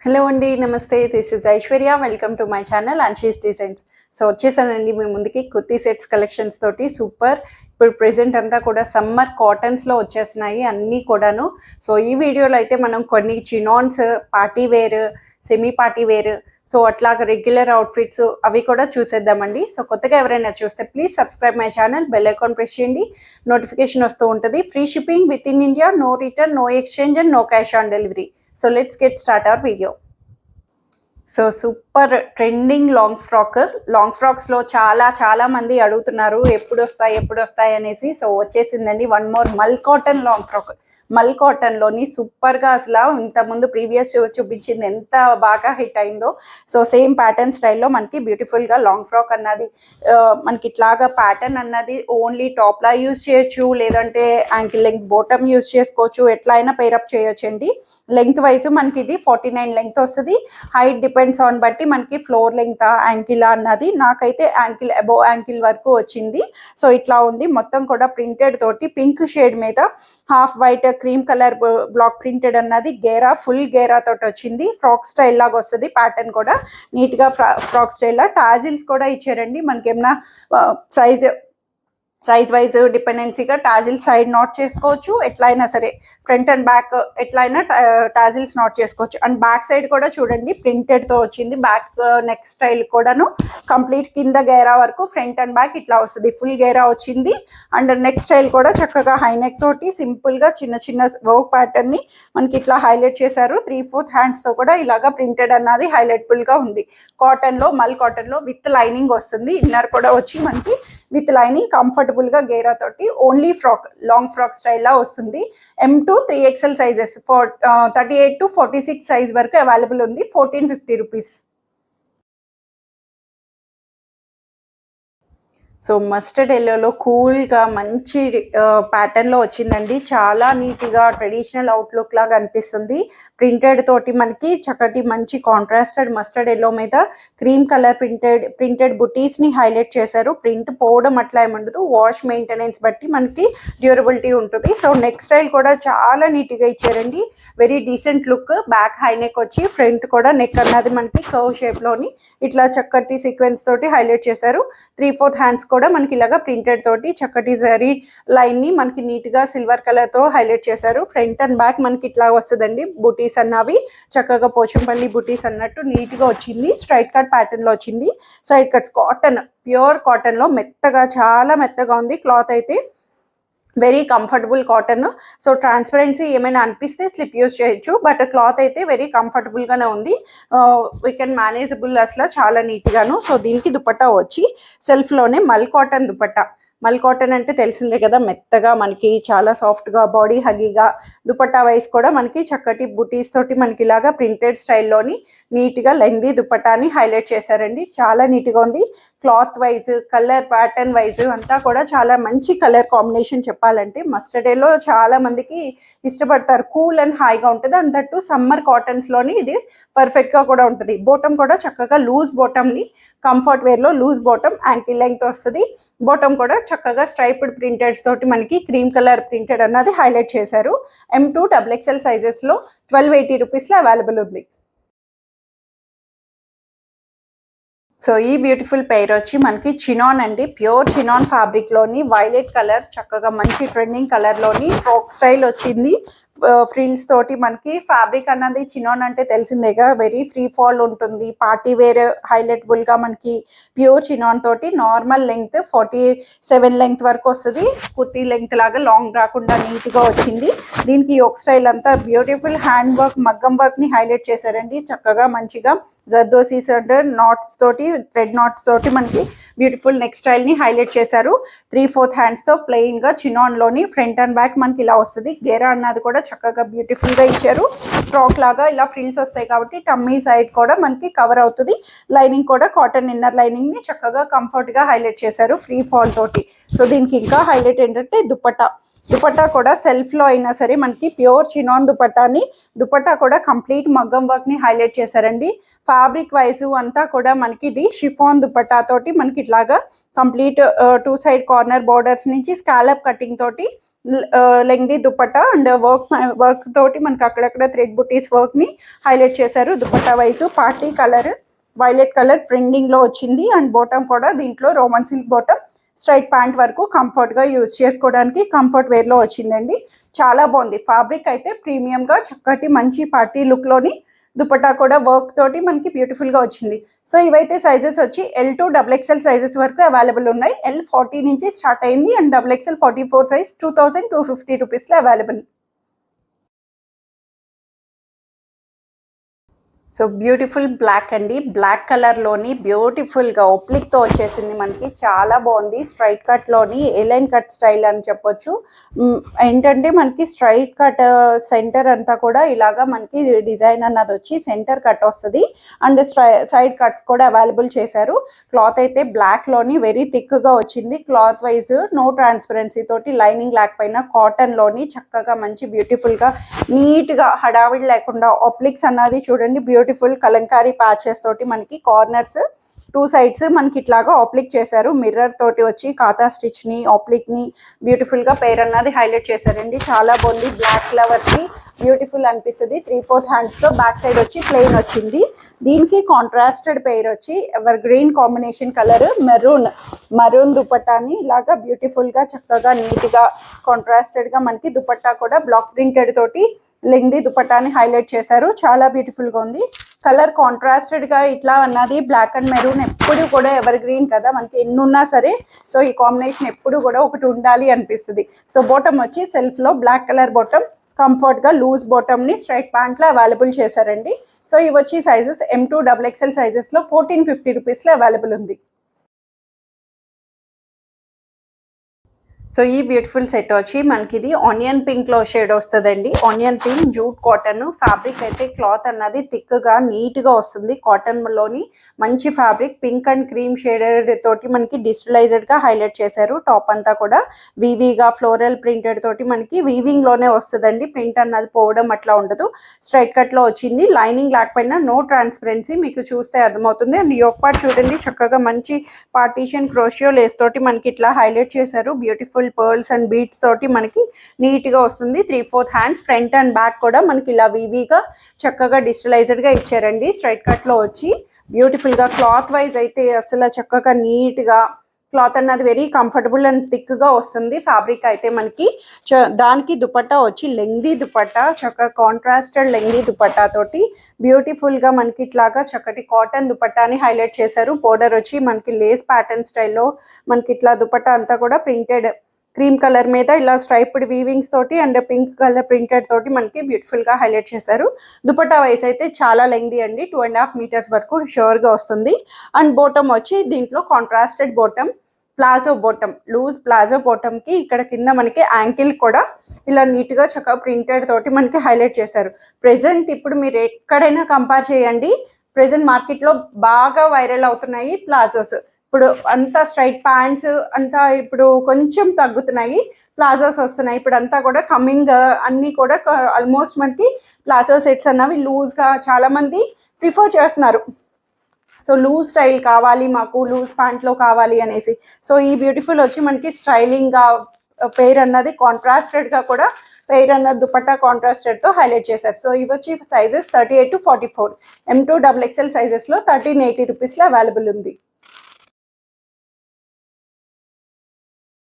Hello అండి, నమస్తే. This is Aishwarya. Welcome to my channel Anshi's designs. So వచ్చేసానండి మీ ముందుకి కుర్తీ సెట్స్ కలెక్షన్స్ తోటి సూపర్. ఇప్పుడు ప్రెజెంట్ అంతా కూడా సమ్మర్ కాటన్స్లో వచ్చేస్తున్నాయి అన్నీ కూడాను. సో ఈ వీడియోలో అయితే మనం కొన్ని chinons, party wear, semi party wear, so అట్లాగా రెగ్యులర్ అవుట్ఫిట్స్ అవి కూడా చూసేద్దామండి. సో కొత్తగా ఎవరైనా చూస్తే please subscribe my channel, bell icon press చేయండి, నోటిఫికేషన్ వస్తూ ఉంటుంది. Free shipping within India, no return, no exchange and no cash on delivery. So let's get started our video. So super trending long ఫ్రాక్స్లో చాలా మంది అడుగుతున్నారు ఎప్పుడు వస్తాయి అనేసి. సో వచ్చేసిందండి one more mul cotton long frock. మల్ కాటన్లోని సూపర్గా అసలు ఇంతకుముందు ప్రీవియస్ చూపించింది ఎంత బాగా హిట్ అయిందో. సో సేమ్ ప్యాటర్న్ స్టైల్లో మనకి బ్యూటిఫుల్గా లాంగ్ ఫ్రాక్ అన్నది మనకి ఇట్లాగా ప్యాటర్న్ అన్నది ఓన్లీ టాప్లా యూజ్ చేయొచ్చు, లేదంటే యాంకిల్ లెంగ్త్ బాటమ్ యూజ్ చేసుకోవచ్చు, ఎట్లా అయినా పేరప్ చేయొచ్చండి. లెంగ్త్ వైజ్ మనకి ఇది 49 లెంగ్త్ వస్తుంది. హైట్ డిపెండ్స్ ఆన్ బట్టి మనకి ఫ్లోర్ లెంగ్త్ యాంకిల్ అన్నది, నాకైతే యాంకిల్ అబోవ్ యాంకిల్ వరకు వచ్చింది. సో ఇట్లా ఉంది మొత్తం కూడా ప్రింటెడ్ తోటి, పింక్ షేడ్ మీద half white cream colour block printed అన్నది గేరా, ఫుల్ గేరా తోటి వచ్చింది. ఫ్రాక్ స్టైల్ లాగా వస్తుంది. ప్యాటర్న్ కూడా నీట్ గా ఫ్రాక్ స్టైల్ లా టాజిల్స్ కూడా ఇచ్చారండి. మనకి ఏమన్నా సైజ్ వైజ్ డిపెండెన్సీగా టాజిల్ సైడ్ నాట్ చేసుకోవచ్చు, ఎట్లయినా సరే ఫ్రంట్ అండ్ బ్యాక్ ఎట్లయినా టాజిల్స్ నాట్ చేసుకోవచ్చు. అండ్ బ్యాక్ సైడ్ కూడా చూడండి ప్రింటెడ్తో వచ్చింది. బ్యాక్ నెక్ స్టైల్ కూడాను కంప్లీట్ కింద గేరా వరకు ఫ్రంట్ అండ్ బ్యాక్ ఇట్లా వస్తుంది, ఫుల్ గేరా వచ్చింది. అండ్ నెక్ స్టైల్ కూడా చక్కగా హై నెక్ తోటి సింపుల్గా చిన్న వర్క్ ప్యాటర్న్ని మనకి ఇట్లా హైలైట్ చేశారు. 3/4 హ్యాండ్స్తో కూడా ఇలాగా ప్రింటెడ్ అన్నది హైలైట్ఫుల్గా ఉంది. కాటన్లో, మల్ కాటన్లో విత్ లైనింగ్ వస్తుంది. ఇన్నర్ కూడా వచ్చి మనకి విత్ లైనింగ్ కంఫర్టబుల్గా గేరా తోటి ఓన్లీ ఫ్రాక్, లాంగ్ ఫ్రాక్ స్టైల్లా వస్తుంది. M to 3XL sizes 38 to 46 size వరకు అవైలబుల్ ఉంది. 1450 రూపీస్. సో మస్టర్డ్ ఎల్లోలో కూల్గా మంచి ప్యాటర్న్లో వచ్చిందండి. చాలా నీట్గా ట్రెడిషనల్ అవుట్లుక్ లాగా అనిపిస్తుంది. ప్రింటెడ్ తోటి మనకి చక్కటి మంచి కాంట్రాస్టెడ్ మస్టర్డ్ ఎల్లో మీద క్రీమ్ కలర్ ప్రింటెడ్ బుటీస్ని హైలైట్ చేశారు. ప్రింట్ పోవడం అట్లా ఏముండదు, వాష్ మెయింటెనెన్స్ బట్టి మనకి డ్యూరబిలిటీ ఉంటుంది. సో నెక్ స్టైల్ కూడా చాలా నీట్గా ఇచ్చారండి. Very decent look. Back high neck వచ్చి ఫ్రంట్ కూడా నెక్ అన్నది మనకి కర్వ్ షేప్లోని ఇట్లా చక్కటి సీక్వెన్స్ తోటి హైలైట్ చేశారు. 3/4 హ్యాండ్స్ కూడా మనకి ఇలాగా ప్రింటెడ్ తోటి చక్కటి జరీ లైన్ ని మనకి నీట్ గా సిల్వర్ కలర్ తో హైలైట్ చేశారు. ఫ్రంట్ అండ్ బ్యాక్ మనకి ఇట్లా వస్తుందండి. బుటీస్ అన్నవి చక్కగా పోచంపల్లి బుటీస్ అన్నట్టు నీట్ గా వచ్చింది. స్ట్రైట్ కట్ ప్యాటర్న్ లో వచ్చింది. Side cuts cotton, pure cotton లో మెత్తగా, చాలా మెత్తగా ఉంది. క్లాత్ అయితే very comfortable cotton. So transparency ఏమైనా అనిపిస్తే స్లిప్ యూస్ చేయొచ్చు, బట్ క్లాత్ అయితే వెరీ కంఫర్టబుల్గానే ఉంది. వీ కెన్ మేనేజబుల్ అసలు చాలా నీట్గాను. సో దీనికి దుపట్టా వచ్చి సెల్ఫ్లోనే మల్ కాటన్ దుపట్టా. మల్ కాటన్ అంటే తెలిసిందే కదా, మెత్తగా మనకి చాలా సాఫ్ట్గా, బాడీ హగీగా. దుపట్టా వైజ్ కూడా మనకి చక్కటి బుటీస్ తోటి మనకి ఇలాగా ప్రింటెడ్ స్టైల్లోని నీట్గా లెంగ్దీ దుపట్టాని హైలైట్ చేశారండి. చాలా నీట్గా ఉంది. Cloth wise, colour pattern wise అంతా కూడా చాలా మంచి కలర్ కాంబినేషన్. చెప్పాలంటే మస్టర్డ్ ఎల్లో చాలా మందికి ఇష్టపడతారు. కూల్ అండ్ హాయిగా ఉంటుంది. అండ్ దట్టు సమ్మర్ కాటన్స్లోని ఇది పర్ఫెక్ట్గా కూడా ఉంటుంది. బాటమ్ కూడా చక్కగా లూజ్ బాటమ్ని, కంఫర్ట్ వేర్లో లూజ్ బాటమ్, యాంకిల్ లెంగ్త్ వస్తుంది. బాటమ్ కూడా చక్కగా స్ట్రైప్డ్ ప్రింటెడ్స్ తోటి మనకి క్రీమ్ కలర్ ప్రింటెడ్ అన్నది హైలైట్ చేశారు. M to XXL సైజెస్లో 1280 రూపీస్లో అవైలబుల్ ఉంది. సో ఈ బ్యూటిఫుల్ పెయిర్ వచ్చి మనకి చినాన్ అండి. ప్యూర్ చినాన్ ఫ్యాబ్రిక్లోని వైలెట్ కలర్, చక్కగా మంచి ట్రెండింగ్ కలర్లోని ఫ్రాక్ స్టైల్ వచ్చింది. ఫ్రిల్స్ తోటి మనకి ఫ్యాబ్రిక్ అన్నది చినాన్ అంటే తెలిసిందేగా, వెరీ ఫ్రీ ఫాల్ ఉంటుంది. పార్టీ వేర్ హైలైటబుల్గా మనకి ప్యూర్ చినాన్ తోటి నార్మల్ లెంగ్త్ 47 లెంగ్త్ వరకు వస్తుంది. కుర్తీ లెంగ్త్ లాగా లాంగ్ రాకుండా నీట్గా వచ్చింది. దీనికి యోక్ స్టైల్ అంతా బ్యూటిఫుల్ హ్యాండ్ వర్క్, మగ్గం వర్క్ని హైలైట్ చేశారండి. చక్కగా మంచిగా జర్దోసీస్ అంటే నాట్స్ తోటి, థ్రెడ్ నాట్స్ తోటి మనకి బ్యూటిఫుల్ నెక్ స్టైల్ని హైలైట్ చేశారు. 3/4 హ్యాండ్స్తో ప్లెయిన్గా చినాన్లోని ఫ్రంట్ అండ్ బ్యాక్ మనకి ఇలా వస్తుంది. గేరా అన్నది కూడా చక్కగా బ్యూటిఫుల్గా ఇచ్చారు. ఫ్రాక్ లాగా ఇలా ఫ్రిల్స్ వస్తాయి కాబట్టి టమ్మీ సైడ్ కూడా మనకి కవర్ అవుతుంది. లైనింగ్ కూడా కాటన్ ఇన్నర్ లైనింగ్ని చక్కగా కంఫర్ట్గా హైలైట్ చేశారు ఫ్రీ ఫాల్ తోటి. సో దీనికి ఇంకా హైలైట్ ఏంటంటే దుపట్టా. దుపట్టా కూడా సెల్ఫ్లో అయినా సరే మనకి ప్యూర్ చినాన్ దుపట్టాని, దుపట్టా కూడా కంప్లీట్ మగ్గం వర్క్ని హైలైట్ చేశారండి. ఫ్యాబ్రిక్ వైజ్ అంతా కూడా మనకి ఇది షిఫాన్ దుపట్టా తోటి మనకి ఇట్లాగా కంప్లీట్ 2 సైడ్ కార్నర్ బోర్డర్స్ నుంచి స్కాలప్ కటింగ్ తోటి లెంగ్దీ దుపట్టా అండ్ వర్క్ తోటి మనకి అక్కడక్కడ థ్రెడ్ బుటీస్ వర్క్ని హైలైట్ చేశారు. Dupatta wise party colour violet colour ట్రెండింగ్లో వచ్చింది. అండ్ బాటమ్ కూడా దీంట్లో Roman silk bottom, straight pant వరకు కంఫర్ట్గా యూజ్ చేసుకోవడానికి కంఫర్ట్ వేర్లో వచ్చిందండి. చాలా బాగుంది. ఫ్యాబ్రిక్ అయితే ప్రీమియంగా చక్కటి మంచి పార్టీ లుక్లోని దుపట్టా కూడా వర్క్ తోటి మనకి బ్యూటిఫుల్గా వచ్చింది. సో ఇవైతే సైజెస్ వచ్చి L2 XXL సైజెస్ వరకు అవైలబుల్ ఉన్నాయి. L40 నుంచి స్టార్ట్ అయింది అండ్ XXL 44 సైజ్ 2250 రూపీస్లో అవైలబుల్. సో బ్యూటిఫుల్ బ్లాక్ అండి, బ్లాక్ కలర్లోని బ్యూటిఫుల్గా ఒప్లిక్తో వచ్చేసింది మనకి. చాలా బాగుంది. స్ట్రైట్ కట్లోని ఎలైన్ కట్ స్టైల్ అని చెప్పొచ్చు. ఏంటంటే మనకి స్ట్రైట్ కట్ సెంటర్ అంతా కూడా ఇలాగా మనకి డిజైన్ అన్నది వచ్చి సెంటర్ కట్ వస్తుంది అండ్ సైడ్ కట్స్ కూడా అవైలబుల్ చేశారు. క్లాత్ అయితే బ్లాక్లోని వెరీ థిక్గా వచ్చింది. క్లాత్ వైజ్ నో ట్రాన్స్పరెన్సీ తోటి లైనింగ్ లేకపోయినా కాటన్లోని చక్కగా మంచి బ్యూటిఫుల్గా నీట్గా హడావిడి లేకుండా ఒప్లిక్స్ అన్నది చూడండి. బ్యూటిఫుల్ కలంకారీ ప్యాచెస్ తోటి మనకి కార్నర్స్ 2 సైడ్స్ మనకి ఇట్లాగా ఆప్లిక్ చేశారు. మిర్రర్ తోటి వచ్చి కాతా స్టిచ్ ని ఆప్లిక్ ని బ్యూటిఫుల్ గా పేర్ అన్నది హైలైట్ చేశారండి. చాలా బాగుంది. బ్లాక్ ఫ్లవర్స్ ని బ్యూటిఫుల్ అనిపిస్తుంది. 3/4 హ్యాండ్స్ లో బ్యాక్ సైడ్ వచ్చి ప్లెయిన్ వచ్చింది. దీనికి కాంట్రాస్టెడ్ పేర్ వచ్చి evergreen combination colour maroon దుపట్టాని ఇలాగా బ్యూటిఫుల్ గా చక్కగా నీట్ గా కాంట్రాస్టెడ్ గా మనకి దుపట్టా కూడా బ్లాక్ ప్రింటెడ్ తోటి లెంగ్దీ దుపట్టాని హైలైట్ చేశారు. చాలా బ్యూటిఫుల్ గా ఉంది. కలర్ కాంట్రాస్టెడ్ గా ఇట్లా అన్నది బ్లాక్ అండ్ మెరూన్ ఎప్పుడు కూడా ఎవర్ గ్రీన్ కదా, మనకి ఎన్ని ఉన్నా సరే సో ఈ కాంబినేషన్ ఎప్పుడు కూడా ఒకటి ఉండాలి అనిపిస్తుంది. సో బాటమ్ వచ్చి సెల్ఫ్ లో బ్లాక్ కలర్ బాటమ్, కంఫర్ట్ గా లూజ్ బాటమ్ ని స్ట్రైట్ ప్యాంట్ లో అవైలబుల్ చేశారండి. సో ఇవి వచ్చి సైజెస్ M2 XXL సైజెస్ లో 1450 రూపీస్ లో అవైలబుల్ ఉంది. సో ఈ బ్యూటిఫుల్ సెట్ వచ్చి మనకి ఇది ఆనియన్ పింక్ లో షేడ్ వస్తుందండి. Onion pink jute cotton fabric అయితే క్లాత్ అన్నది థిక్ గా నీట్ గా వస్తుంది. కాటన్ లోని మంచి fabric pink and cream shaded తోటి మనకి డిజిటలైజ్డ్ గా హైలైట్ చేశారు. టాప్ అంతా కూడా వీవీగా ఫ్లోరల్ ప్రింటెడ్ తోటి మనకి వీవింగ్ లోనే వస్తుందండి. ప్రింట్ అన్నది పోవడం అట్లా ఉండదు. స్ట్రైట్ కట్ లో వచ్చింది. లైనింగ్ లేకపోయినా నో ట్రాన్స్పరెన్సీ మీకు చూస్తే అర్థమవుతుంది. అండ్ యోక్ పార్ట్ చూడండి చక్కగా మంచి పార్టీషన్ క్రోషియో లేస్ తోటి మనకి ఇట్లా హైలైట్ చేశారు. బ్యూటిఫుల్ పర్ల్స్ అండ్ బీట్స్ తోటి మనకి నీట్ గా వస్తుంది. 3/4 హ్యాండ్స్ ఫ్రంట్ అండ్ బ్యాక్ కూడా మనకి ఇలా వీవీగా చక్కగా డిజిటలైజ్డ్ గా ఇచ్చారండి. స్ట్రైట్ కట్ లో వచ్చి బ్యూటిఫుల్ గా క్లాత్ వైజ్ అయితే అసలు చక్కగా నీట్ గా క్లాత్ అన్నది వెరీ కంఫర్టబుల్ అండ్ థిక్ గా వస్తుంది. ఫ్యాబ్రిక్ అయితే మనకి దానికి దుపట్టా వచ్చి లెంగ్దీ దుపట్టా, చక్కగా కాంట్రాస్టెడ్ లెంగ్దీ దుపట్టా తోటి బ్యూటిఫుల్ గా మనకి ఇట్లాగా చక్కటి కాటన్ దుపట్టాని హైలైట్ చేశారు. బోర్డర్ వచ్చి మనకి లేస్ ప్యాటర్న్ స్టైల్లో మనకి ఇట్లా దుపట్టా అంతా కూడా ప్రింటెడ్ క్రీమ్ కలర్ మీద ఇలా స్ట్రైప్డ్ వీవింగ్స్ తోటి అండ్ పింక్ కలర్ ప్రింటెడ్ తోటి మనకి బ్యూటిఫుల్ గా హైలైట్ చేశారు. దుపట్టా వైస్ అయితే చాలా లెంగ్దీ అండి, 2.5 మీటర్స్ వరకు షూర్ గా వస్తుంది. అండ్ బాటమ్ వచ్చి దీంట్లో contrasted bottom, palazzo bottom, loose palazzo bottom కి ఇక్కడ కింద మనకి యాంకిల్ కూడా ఇలా నీట్ గా చక్కగా ప్రింటెడ్ తోటి మనకి హైలైట్ చేశారు. ప్రెసెంట్ ఇప్పుడు మీరు ఎక్కడైనా కంపేర్ చేయండి, ప్రెసెంట్ మార్కెట్ లో బాగా వైరల్ అవుతున్నాయి ప్లాజోస్. ఇప్పుడు అంతా స్ట్రైట్ ప్యాంట్స్ అంతా ఇప్పుడు కొంచెం తగ్గుతున్నాయి, ప్లాజోస్ వస్తున్నాయి. ఇప్పుడు అంతా కూడా కమింగ్ అన్నీ కూడా ఆల్మోస్ట్ మనకి ప్లాజో సెట్స్ అన్నవి లూజ్గా చాలా మంది ప్రిఫర్ చేస్తున్నారు. సో లూజ్ స్టైల్ కావాలి మాకు, లూజ్ ప్యాంట్లో కావాలి అనేసి. సో ఈ బ్యూటిఫుల్ వచ్చి మనకి స్టైలింగ్గా పేర్ అన్నది కాంట్రాస్టెడ్గా కూడా పేర్ అన్నది దుపట్టా కాంట్రాస్టెడ్తో హైలైట్ చేశారు. సో ఇవి వచ్చి సైజెస్ 38 to 44 M2 XXL సైజెస్లో 1380 రూపీస్లో అవైలబుల్ ఉంది.